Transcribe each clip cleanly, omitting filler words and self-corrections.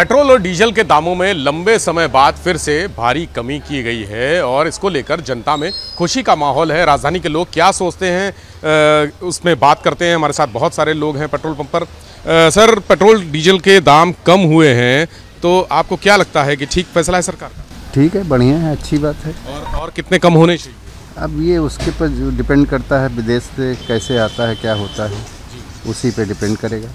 Petrol और diesel के दामों में लंबे समय बाद फिर से भारी कमी की गई है और इसको लेकर जनता में खुशी का माहौल है। राजधानी के लोग क्या सोचते हैं उसमें बात करते हैं। हमारे साथ बहुत सारे लोग हैं पेट्रोल पंप पर। सर, पेट्रोल डीजल के दाम कम हुए हैं तो आपको क्या लगता है कि ठीक फैसला है सरकार का? ठीक है, बढ़िया है, अच्छी बात है। और कितने कम होने चाहिए? अब ये उसके पर डिपेंड करता है, विदेश से कैसे आता है, क्या होता है, उसी पे डिपेंड करेगा।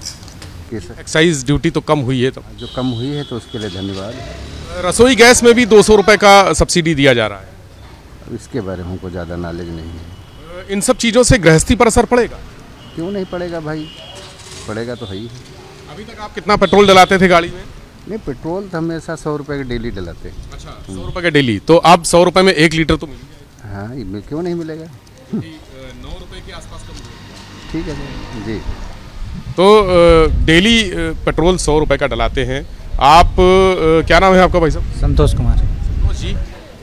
एक्साइज ड्यूटी तो कम हुई है, तो जो कम हुई है तो उसके लिए धन्यवाद। रसोई गैस में भी 200 रुपये का सब्सिडी दिया जा रहा है। अब इसके बारे में हमको ज़्यादा नॉलेज नहीं है। इन सब चीज़ों से गृहस्थी पर असर पड़ेगा? क्यों नहीं पड़ेगा भाई, पड़ेगा तो है ही। अभी तक आप कितना पेट्रोल डलाते थे गाड़ी में? नहीं, पेट्रोल तो हमेशा 100 रुपये का डेली डलाते हैं। अच्छा, 100 रुपये का डेली। तो अब 100 रुपये में 1 लीटर तो मिल जाएगा। हाँ, क्यों नहीं मिलेगा। 9 रुपये के आसपास कम। ठीक है जी। तो डेली पेट्रोल 100 रुपये का डलाते हैं आप। क्या नाम है आपका भाई साहब? संतोष कुमार। संतोष जी,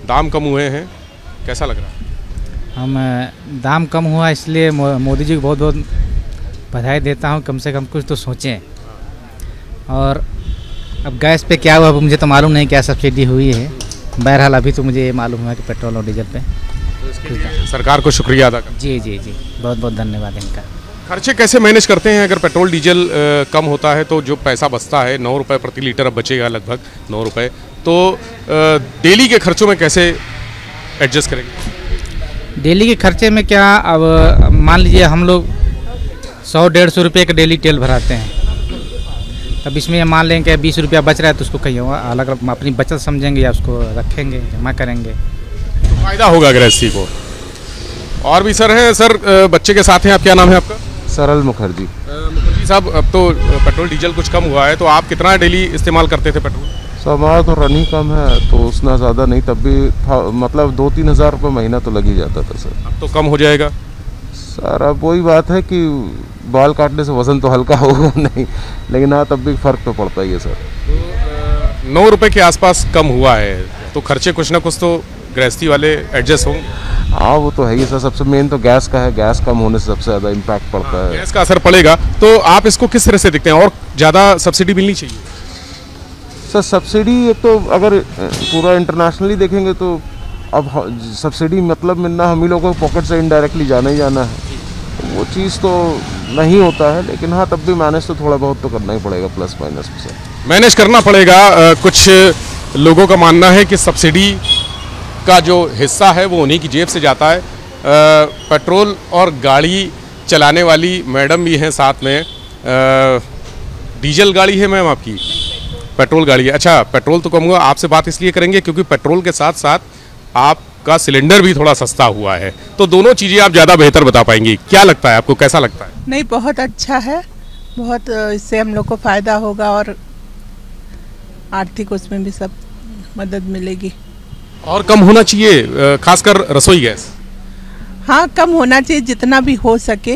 दाम कम हुए हैं, कैसा लग रहा है? हम दाम कम हुआ इसलिए मोदी जी को बहुत बहुत बधाई देता हूं। कम से कम कुछ तो सोचें। और अब गैस पे क्या हुआ मुझे तो मालूम नहीं, क्या सब्सिडी हुई है। बहरहाल अभी तो मुझे ये मालूम हुआ कि पेट्रोल और डीजल पे सरकार को शुक्रिया अदा कर। जी जी जी, बहुत बहुत धन्यवाद इनका। खर्चे कैसे मैनेज करते हैं? अगर पेट्रोल डीजल कम होता है तो जो पैसा बचता है 9 रुपये प्रति लीटर अब बचेगा, लगभग 9 रुपये, तो डेली के खर्चों में कैसे एडजस्ट करेंगे? डेली के खर्चे में क्या, अब मान लीजिए हम लोग 100-150 रुपये का डेली तेल भराते हैं। तब इसमें मान लें कि 20 रुपया बच रहा है तो उसको कहीं अलग अपनी बचत समझेंगे या उसको रखेंगे, जमा करेंगे, तो फ़ायदा होगा गृहस्थी को। और भी सर हैं। सर, बच्चे के साथ हैं, आप, क्या नाम है आपका? सरल मुखर्जी। मुखर्जी साहब, अब तो पेट्रोल डीजल कुछ कम हुआ है तो आप कितना डेली इस्तेमाल करते थे पेट्रोल? सर, हमारा तो रनिंग कम है तो उतना ज़्यादा नहीं, तब भी था, मतलब 2-3 हज़ार रुपये महीना तो लग ही जाता था सर। अब तो कम हो जाएगा सर। अब वही बात है कि बाल काटने से वजन तो हल्का होगा नहीं, लेकिन हाँ तब भी फ़र्क तो पड़ता ही है सर। तो 9 रुपये के आसपास कम हुआ है तो खर्चे कुछ ना कुछ तो गृहस्थी वाले एडजस्ट होंगे। हाँ, वो तो है ही सर। सबसे मेन तो गैस का है, गैस कम होने से सबसे ज़्यादा इम्पैक्ट पड़ता है। गैस का असर पड़ेगा। तो आप इसको किस तरह से देखते हैं, और ज़्यादा सब्सिडी मिलनी चाहिए? सर, सब्सिडी एक तो अगर पूरा इंटरनेशनली देखेंगे तो अब सब्सिडी मतलब मिलना हम ही लोगों को पॉकेट से इनडायरेक्टली जाना ही जाना है, वो चीज़ तो नहीं होता है। लेकिन हाँ, तब भी मैनेज तो थोड़ा बहुत तो करना ही पड़ेगा, प्लस माइनस से मैनेज करना पड़ेगा। कुछ लोगों का मानना है कि सब्सिडी का जो हिस्सा है वो उन्हीं की जेब से जाता है। पेट्रोल और गाड़ी चलाने वाली मैडम भी हैं साथ में। डीजल गाड़ी है मैम आपकी? पेट्रोल गाड़ी है। अच्छा, पेट्रोल तो कम हुआ, आपसे बात इसलिए करेंगे क्योंकि पेट्रोल के साथ साथ आपका सिलेंडर भी थोड़ा सस्ता हुआ है, तो दोनों चीज़ें आप ज़्यादा बेहतर बता पाएंगी। क्या लगता है आपको, कैसा लगता है? नहीं, बहुत अच्छा है, बहुत इससे हम लोग को फ़ायदा होगा और आर्थिक उसमें भी सब मदद मिलेगी। और कम होना चाहिए, खासकर रसोई गैस। हाँ, कम होना चाहिए जितना भी हो सके,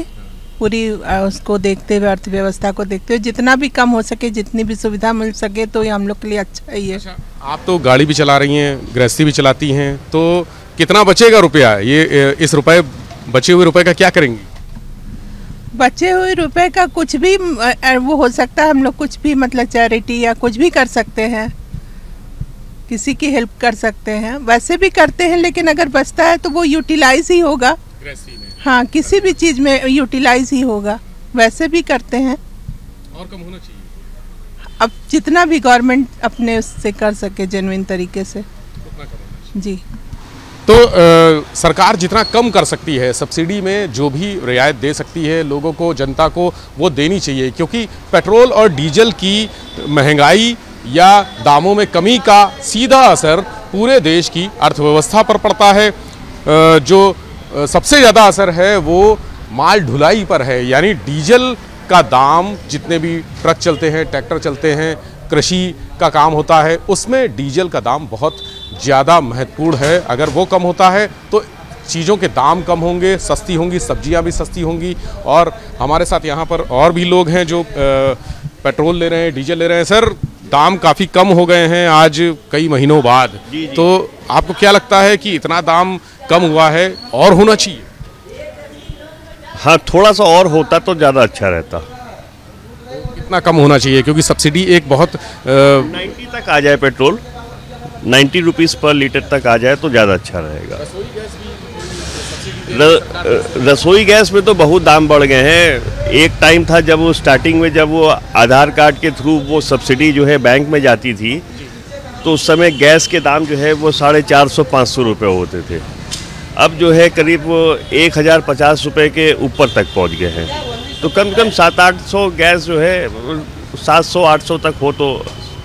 पूरी उसको देखते हुए, अर्थव्यवस्था को देखते हुए जितना भी कम हो सके, जितनी भी सुविधा मिल सके तो ये हम लोग के लिए अच्छा ही है। अच्छा, आप तो गाड़ी भी चला रही हैं, गृहस्थी भी चलाती हैं, तो कितना बचेगा रुपया? ये इस रुपए, बचे हुए रुपए का क्या करेंगी? बचे हुए रुपए का कुछ भी वो हो सकता है, हम लोग कुछ भी मतलब चैरिटी या कुछ भी कर सकते हैं, किसी की हेल्प कर सकते हैं, वैसे भी करते हैं, लेकिन अगर बचता है तो वो यूटिलाइज ही होगा गृहस्थी में। हाँ, किसी भी चीज़ में यूटिलाइज ही होगा, वैसे भी करते हैं। और कम होना चाहिए। अब जितना भी गवर्नमेंट अपने उससे कर सके जेन्युइन तरीके से, उतना कम होना चाहिए। जी। तो सरकार जितना कम कर सकती है सब्सिडी में, जो भी रियायत दे सकती है लोगों को, जनता को, वो देनी चाहिए, क्योंकि पेट्रोल और डीजल की महंगाई या दामों में कमी का सीधा असर पूरे देश की अर्थव्यवस्था पर पड़ता है। जो सबसे ज़्यादा असर है वो माल ढुलाई पर है, यानी डीजल का दाम, जितने भी ट्रक चलते हैं, ट्रैक्टर चलते हैं, कृषि का काम होता है, उसमें डीजल का दाम बहुत ज़्यादा महत्वपूर्ण है। अगर वो कम होता है तो चीज़ों के दाम कम होंगे, सस्ती होंगी, सब्जियां भी सस्ती होंगी। और हमारे साथ यहाँ पर और भी लोग हैं जो पेट्रोल ले रहे हैं, डीजल ले रहे हैं। सर, दाम काफ़ी कम हो गए हैं आज कई महीनों बाद। तो आपको क्या लगता है कि इतना दाम कम हुआ है और होना चाहिए? हाँ, थोड़ा सा और होता तो ज़्यादा अच्छा रहता। कितना कम होना चाहिए, क्योंकि सब्सिडी एक बहुत 90 तक आ जाए पेट्रोल, 90 रुपीज़ पर लीटर तक आ जाए तो ज़्यादा अच्छा रहेगा। रसोई गैस में तो बहुत दाम बढ़ गए हैं। एक टाइम था जब वो स्टार्टिंग में, जब वो आधार कार्ड के थ्रू वो सब्सिडी जो है बैंक में जाती थी, तो उस समय गैस के दाम जो है वो 450-500 रुपये होते थे। अब जो है करीब वो 1050 रुपये के ऊपर तक पहुंच गए हैं। तो कम से कम 700-800 गैस जो है 700-800 तक हो तो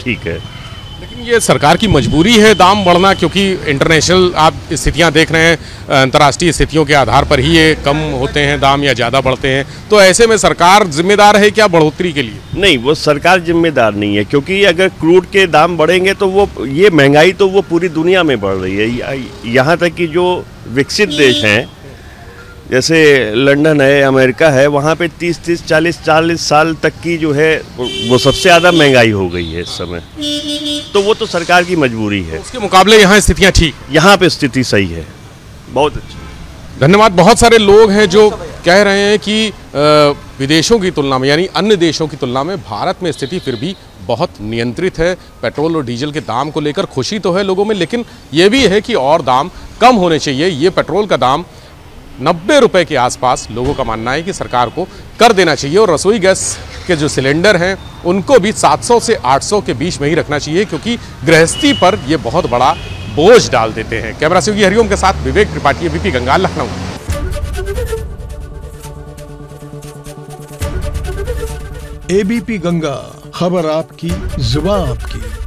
ठीक है। लेकिन ये सरकार की मजबूरी है दाम बढ़ना, क्योंकि इंटरनेशनल आप स्थितियां देख रहे हैं, अंतर्राष्ट्रीय स्थितियों के आधार पर ही ये कम होते हैं दाम या ज़्यादा बढ़ते हैं। तो ऐसे में सरकार जिम्मेदार है क्या बढ़ोतरी के लिए? नहीं, वो सरकार जिम्मेदार नहीं है, क्योंकि अगर क्रूड के दाम बढ़ेंगे तो वो ये महंगाई तो वो पूरी दुनिया में बढ़ रही है। यहाँ तक कि जो विकसित देश हैं, जैसे लंदन है, अमेरिका है, वहाँ पे 30-30, 40-40 साल तक की जो है वो सबसे ज़्यादा महंगाई हो गई है इस समय। तो वो तो सरकार की मजबूरी है। उसके मुकाबले यहाँ स्थितियाँ ठीक, यहाँ पे स्थिति सही है, बहुत अच्छी। धन्यवाद। बहुत सारे लोग हैं जो कह रहे हैं कि विदेशों की तुलना में, यानी अन्य देशों की तुलना में भारत में स्थिति फिर भी बहुत नियंत्रित है। पेट्रोल और डीजल के दाम को लेकर खुशी तो है लोगों में, लेकिन ये भी है कि और दाम कम होने चाहिए। ये पेट्रोल का दाम 90 रुपये के आसपास लोगों का मानना है कि सरकार को कर देना चाहिए, और रसोई गैस के जो सिलेंडर हैं उनको भी 700 से 800 के बीच में ही रखना चाहिए, क्योंकि गृहस्थी पर ये बहुत बड़ा बोझ डाल देते हैं। कैमरा से हरिओम के साथ विवेक त्रिपाठी, एबीपी गंगा, लखनऊ। एबीपी गंगा, खबर आपकी, जुबान आपकी।